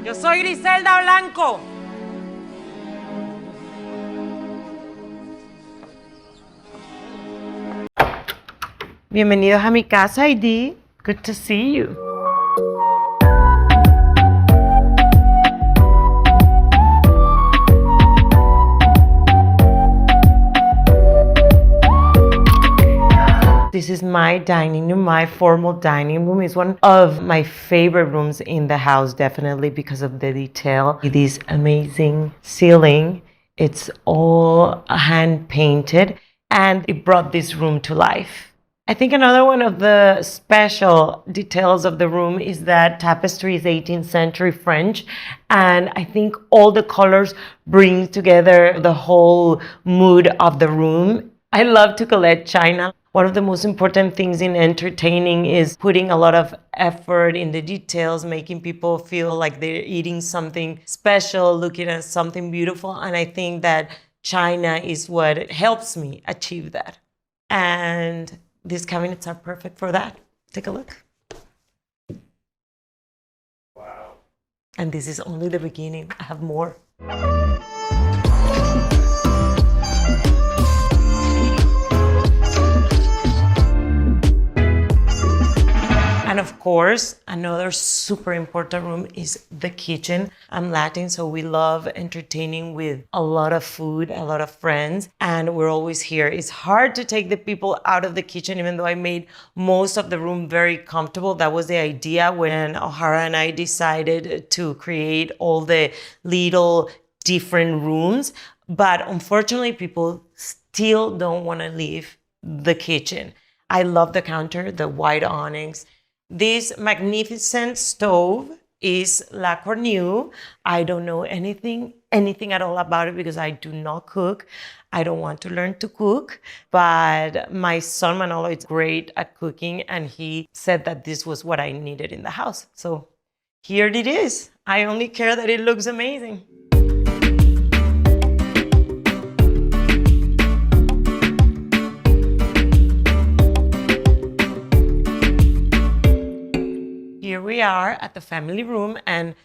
Yo soy Griselda Blanco. Bienvenidos a mi casa, ID. Good to see you. This is my dining room, my formal dining room. It's one of my favorite rooms in the house, definitely because of the detail. This amazing ceiling, it's all hand painted, and it brought this room to life. I think another one of the special details of the room is that tapestry is 18th century French, and I think all the colors bring together the whole mood of the room. I love to collect china. One of the most important things in entertaining is putting a lot of effort in the details, making people feel like they're eating something special, looking at something beautiful. And I think that china is what helps me achieve that. And these cabinets are perfect for that. Take a look. Wow. And this is only the beginning. I have more. And of course, another super important room is the kitchen. I'm Latin, so we love entertaining with a lot of food, a lot of friends, and we're always here. It's hard to take the people out of the kitchen, even though I made most of the room very comfortable. That was the idea when Ohara and I decided to create all the little different rooms. But unfortunately, people still don't want to leave the kitchen. I love the counter, the white awnings. This magnificent stove is La Cornue. I don't know anything at all about it because I do not cook. I don't want to learn to cook, but my son Manolo is great at cooking, and he said that this was what I needed in the house. So here it is. I only care that it looks amazing. Here we are at the family room, and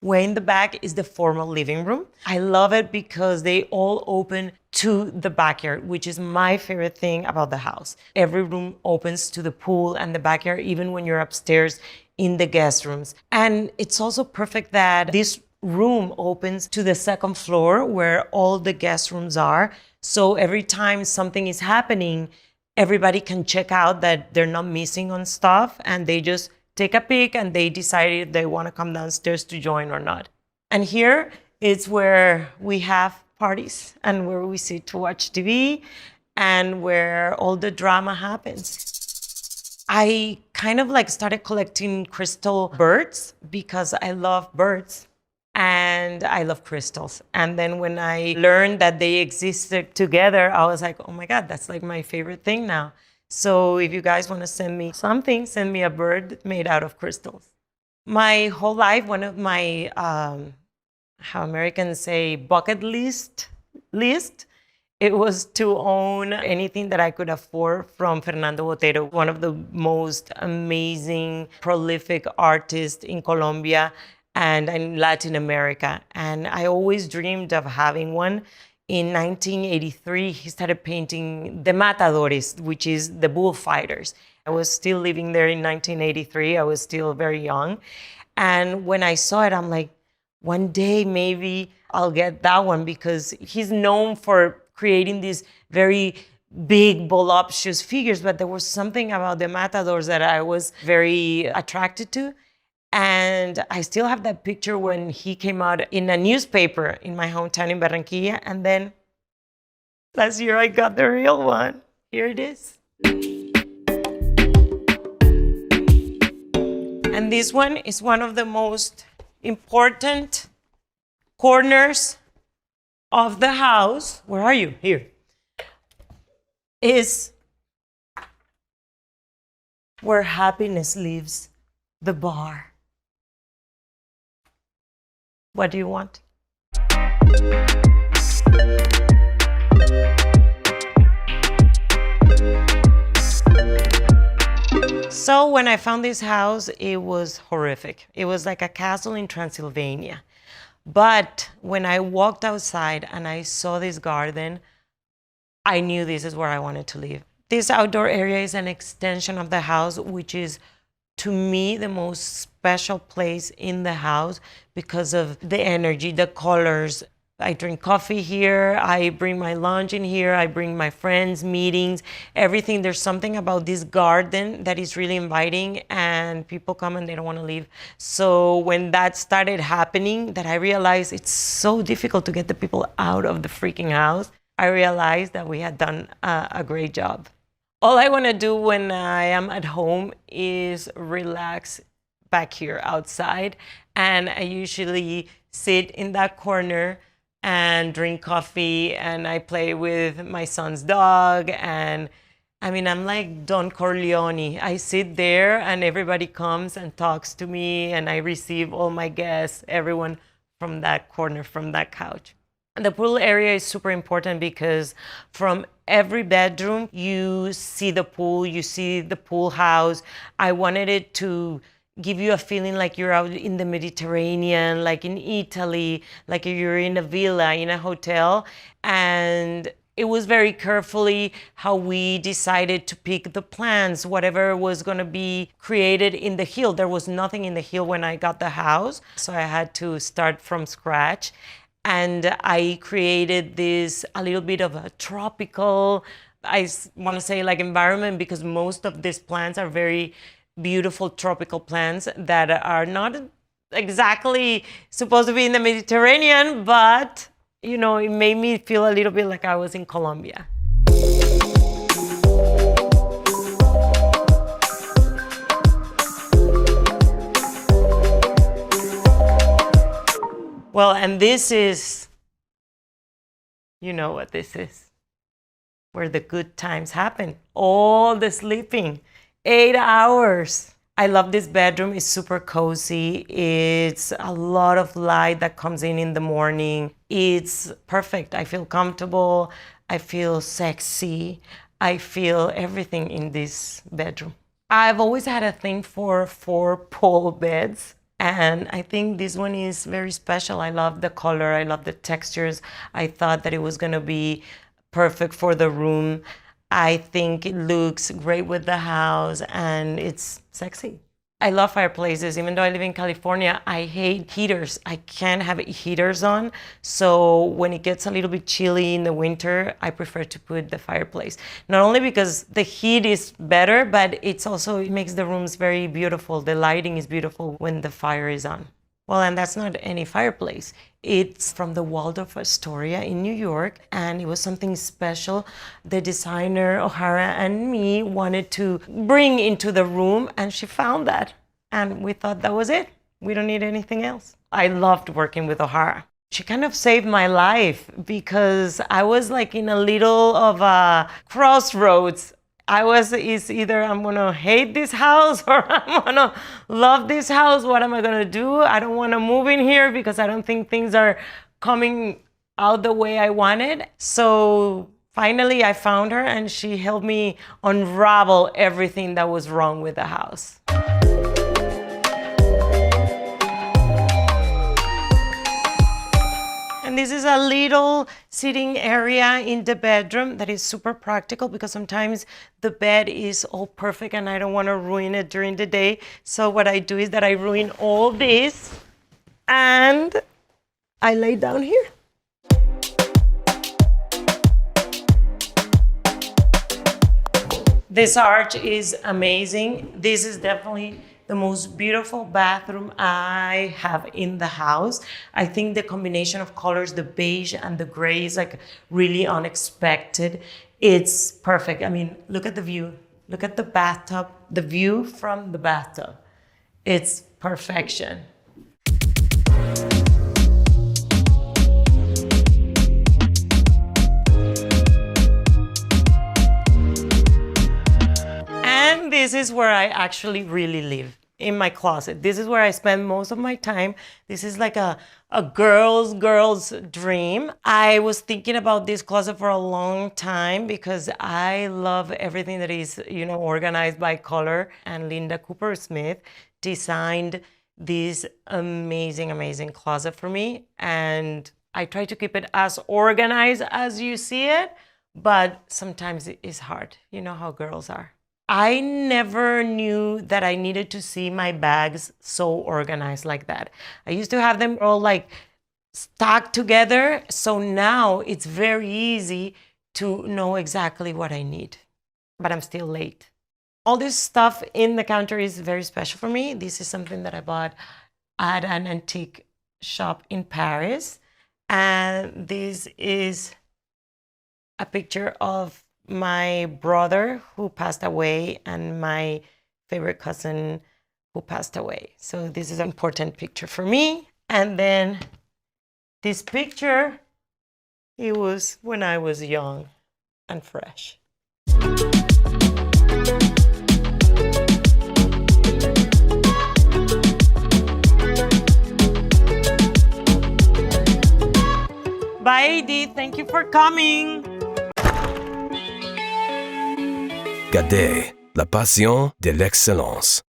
way in the back is the formal living room. I love it because they all open to the backyard, which is my favorite thing about the house. Every room opens to the pool and the backyard, even when you're upstairs in the guest rooms. And it's also perfect that this room opens to the second floor where all the guest rooms are. So every time something is happening, everybody can check out that they're not missing on stuff, and they just take a peek and they decide if they want to come downstairs to join or not. And here is where we have parties and where we sit to watch TV and where all the drama happens. I kind of started collecting crystal birds because I love birds and I love crystals. And then when I learned that they existed together, I was like, oh my God, that's like my favorite thing now. So if you guys want to send me something, send me a bird made out of crystals. My whole life, one of my, how Americans say, bucket list, it was to own anything that I could afford from Fernando Botero, one of the most amazing, prolific artists in Colombia and in Latin America. And I always dreamed of having one. In 1983, he started painting the matadores, which is the bullfighters. I was still living there in 1983. I was still very young. And when I saw it, I'm like, one day maybe I'll get that one, because he's known for creating these very big, voluptuous figures, but there was something about the matadors that I was very attracted to. And I still have that picture when he came out in a newspaper in my hometown in Barranquilla. And then last year I got the real one. Here it is. And this one is one of the most important corners of the house. Where are you? Here. Is where happiness lives, the bar. What do you want? So when I found this house, it was horrific. It was like a castle in Transylvania. But when I walked outside and I saw this garden, I knew this is where I wanted to live. This outdoor area is an extension of the house, which is, to me, the most special place in the house because of the energy, the colors. I drink coffee here, I bring my lunch in here, I bring my friends, meetings, everything. There's something about this garden that is really inviting, and people come and they don't want to leave. So when that started happening, that I realized it's so difficult to get the people out of the freaking house, I realized that we had done a great job. All I want to do when I am at home is relax back here outside, and I usually sit in that corner and drink coffee, and I play with my son's dog. And I mean, I'm like Don Corleone. I sit there and everybody comes and talks to me, and I receive all my guests, everyone from that corner, from that couch. And the pool area is super important because from every bedroom, you see the pool, you see the pool house. I wanted it to give you a feeling like you're out in the Mediterranean, like in Italy, like you're in a villa, in a hotel. And it was very carefully how we decided to pick the plants, whatever was going to be created in the hill. There was nothing in the hill when I got the house, so I had to start from scratch. And I created this a little bit of a tropical, I want to say like environment, because most of these plants are very beautiful tropical plants that are not exactly supposed to be in the Mediterranean, but you know, it made me feel a little bit like I was in Colombia. Well, and this is, you know what this is, where the good times happen. All the sleeping. 8 hours. I love this bedroom. It's super cozy. It's a lot of light that comes in the morning. It's perfect. I feel comfortable. I feel sexy. I feel everything in this bedroom. I've always had a thing for 4-pole beds. And I think this one is very special. I love the color. I love the textures. I thought that it was going to be perfect for the room. I think it looks great with the house, and it's sexy. I love fireplaces. Even though I live in California, I hate heaters. I can't have heaters on. So when it gets a little bit chilly in the winter, I prefer to put the fireplace. Not only because the heat is better, but it makes the rooms very beautiful. The lighting is beautiful when the fire is on. Well, and that's not any fireplace. It's from the Waldorf Astoria in New York, and it was something special. The designer, Ohara, and me wanted to bring into the room, and she found that. And we thought that was it. We don't need anything else. I loved working with Ohara. She kind of saved my life because I was like in a little of a crossroads. It's either I'm gonna hate this house or I'm gonna love this house. What am I gonna do? I don't wanna move in here because I don't think things are coming out the way I wanted. So finally I found her, and she helped me unravel everything that was wrong with the house. And this is a little sitting area in the bedroom that is super practical because sometimes the bed is all perfect and I don't want to ruin it during the day. So what I do is that I ruin all this and I lay down here. This arch is amazing. This is definitely the most beautiful bathroom I have in the house. I think the combination of colors, the beige and the gray, is like really unexpected. It's perfect. I mean, look at the view. Look at the bathtub, the view from the bathtub. It's perfection. And this is where I actually really live. in my closet. This is where I spend most of my time. This is like a girl's dream. I was thinking about this closet for a long time because I love everything that is, organized by color. And Linda Cooper Smith designed this amazing closet for me. And I try to keep it as organized as you see it, but sometimes it is hard. You know how girls are. I never knew that I needed to see my bags so organized like that. I used to have them all like stacked together. So now it's very easy to know exactly what I need, but I'm still late. All this stuff in the counter is very special for me. This is something that I bought at an antique shop in Paris. And this is a picture of my brother who passed away and my favorite cousin who passed away. So this is an important picture for me. And then this picture, it was when I was young and fresh. Bye, Edith. Thank you for coming. GADAIT, la passion de l'excellence.